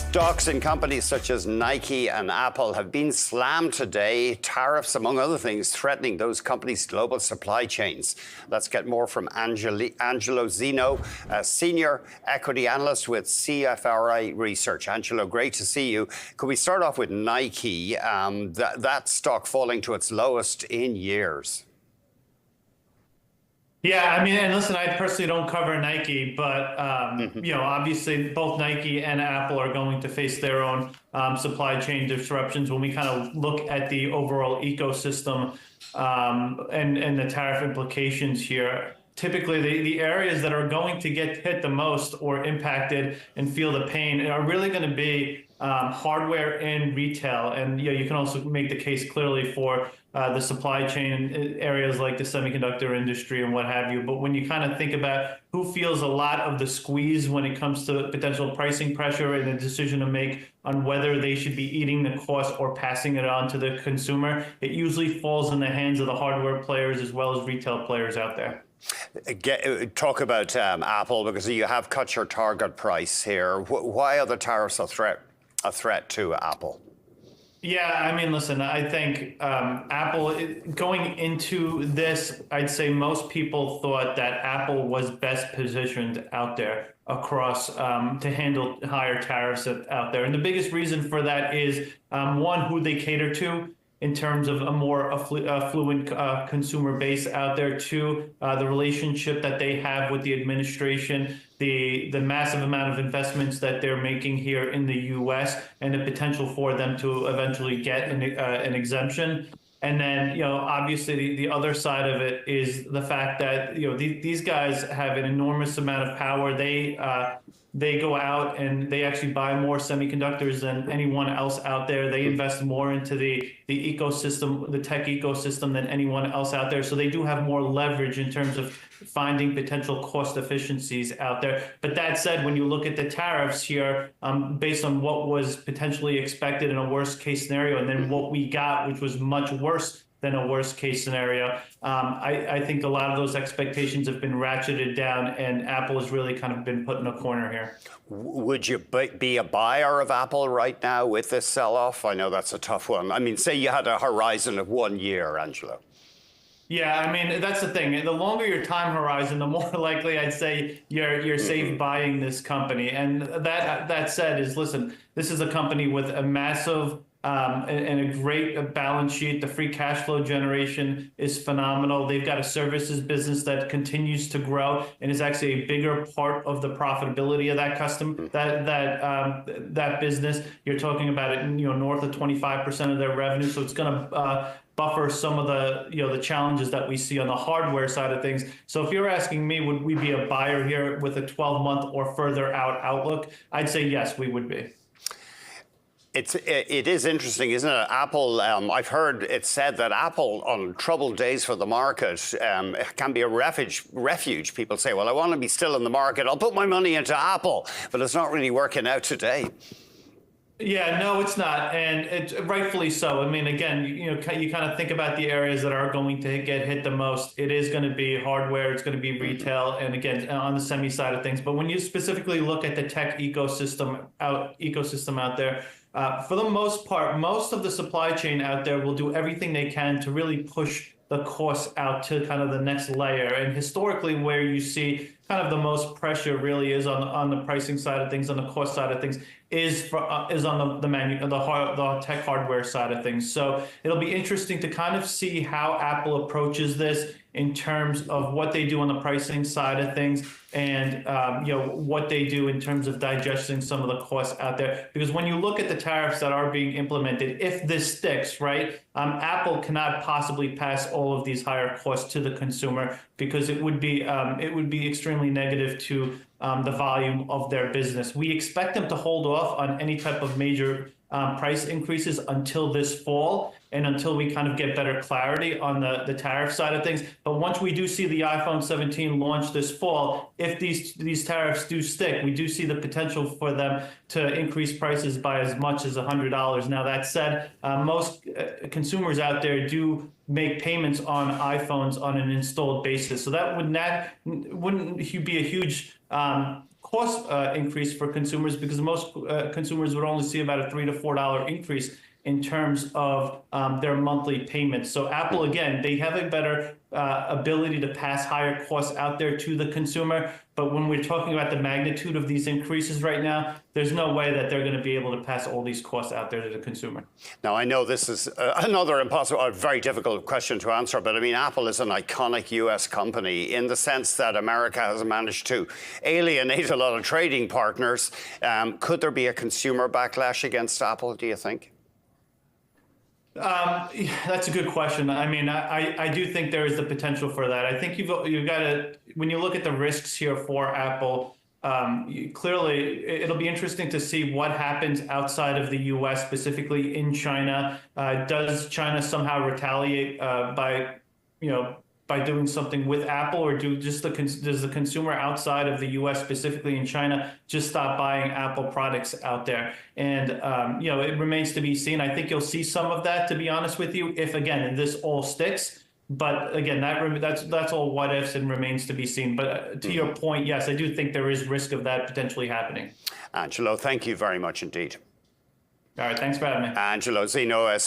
Stocks in companies such as Nike and Apple have been slammed today. Tariffs, among other things, threatening those companies' global supply chains. Let's get more from Angelo Zino, a senior equity analyst with CFRA Research. Angelo, great to see you. Could we start off with Nike? That stock falling to its lowest in years. Yeah, I mean, and listen, I personally don't cover Nike, but obviously both Nike and Apple are going to face their own supply chain disruptions when we kind of look at the overall ecosystem and the tariff implications here. Typically, the areas that are going to get hit the most or impacted and feel the pain are really going to be hardware and retail. And you can also make the case clearly for the supply chain areas like the semiconductor industry and what have you. But when you kind of think about who feels a lot of the squeeze when it comes to potential pricing pressure and a decision to make on whether they should be eating the cost or passing it on to the consumer, it usually falls in the hands of the hardware players as well as retail players out there. Talk about Apple, because you have cut your target price here. Why are the tariffs a threat to Apple? Yeah, I mean, listen, I think Apple, going into this, I'd say most people thought that Apple was best positioned out there across to handle higher tariffs out there. And the biggest reason for that is, one, who they cater to in terms of a more affluent consumer base out there. Two, the relationship that they have with the administration, the massive amount of investments that they're making here in the U.S. and the potential for them to eventually get an exemption. And then, obviously the other side of it is the fact that, these guys have an enormous amount of power. They go out and they actually buy more semiconductors than anyone else out there. They invest more into the ecosystem, the tech ecosystem, than anyone else out there. So they do have more leverage in terms of finding potential cost efficiencies out there. But that said, when you look at the tariffs here, based on what was potentially expected in a worst case scenario, and then what we got, which was much worse than a worst case scenario, I think a lot of those expectations have been ratcheted down, and Apple has really kind of been put in a corner here. Would you be a buyer of Apple right now with this sell-off? I know that's a tough one. I mean, say you had a horizon of 1 year, Angelo. Yeah, I mean, that's the thing. The longer your time horizon, the more likely I'd say you're safe buying this company. And that said is, listen, this is a company with a massive and a great balance sheet. The free cash flow generation is phenomenal. They've got a services business that continues to grow and is actually a bigger part of the profitability of that business. You're talking about it, north of 25% of their revenue. So it's going to buffer some of the challenges that we see on the hardware side of things. So if you're asking me, would we be a buyer here with a 12-month or further out outlook? I'd say yes, we would be. It is interesting, isn't it? Apple, I've heard it said that Apple, on troubled days for the market, can be a refuge. People say, well, I want to be still in the market. I'll put my money into Apple. But it's not really working out today. Yeah, no, it's not. And it's rightfully so. I mean, again, you kind of think about the areas that are going to get hit the most. It is going to be hardware. It's going to be retail. And again, on the semi side of things. But when you specifically look at the tech ecosystem out there, for the most part, most of the supply chain out there will do everything they can to really push the costs out to kind of the next layer. And historically, where you see kind of the most pressure really is on the pricing side of things, on the cost side of things, is on the tech hardware side of things. So it'll be interesting to kind of see how Apple approaches this in terms of what they do on the pricing side of things, and what they do in terms of digesting some of the costs out there. Because when you look at the tariffs that are being implemented, if this sticks, right, Apple cannot possibly pass all of these higher costs to the consumer, because it would be extremely negative to the volume of their business. We expect them to hold off on any type of major price increases until this fall, and until we kind of get better clarity on the tariff side of things. But once we do see the iPhone 17 launch this fall, if these tariffs do stick, we do see the potential for them to increase prices by as much as $100. Now, that said, most consumers out there do make payments on iPhones on an installed basis. So that wouldn't be a huge cost increase for consumers, because most consumers would only see about a $3 to $4 increase in terms of their monthly payments. So Apple, again, they have a better ability to pass higher costs out there to the consumer. But when we're talking about the magnitude of these increases right now, there's no way that they're going to be able to pass all these costs out there to the consumer. Now, I know this is another impossible, or very difficult question to answer, but I mean, Apple is an iconic US company in the sense that America has managed to alienate a lot of trading partners. Could there be a consumer backlash against Apple, do you think? That's a good question. I mean, I do think there is the potential for that. I think you've got to, when you look at the risks here for Apple, clearly it'll be interesting to see what happens outside of the U.S., specifically in China. Does China somehow retaliate by doing something with Apple, or does the consumer outside of the U.S., specifically in China, just stop buying Apple products out there? And it remains to be seen. I think you'll see some of that, to be honest with you, if again this all sticks. But again, that's all what ifs and remains to be seen. But to your point, yes, I do think there is risk of that potentially happening. Angelo, thank you very much indeed. All right, thanks for having me. Angelo Zino,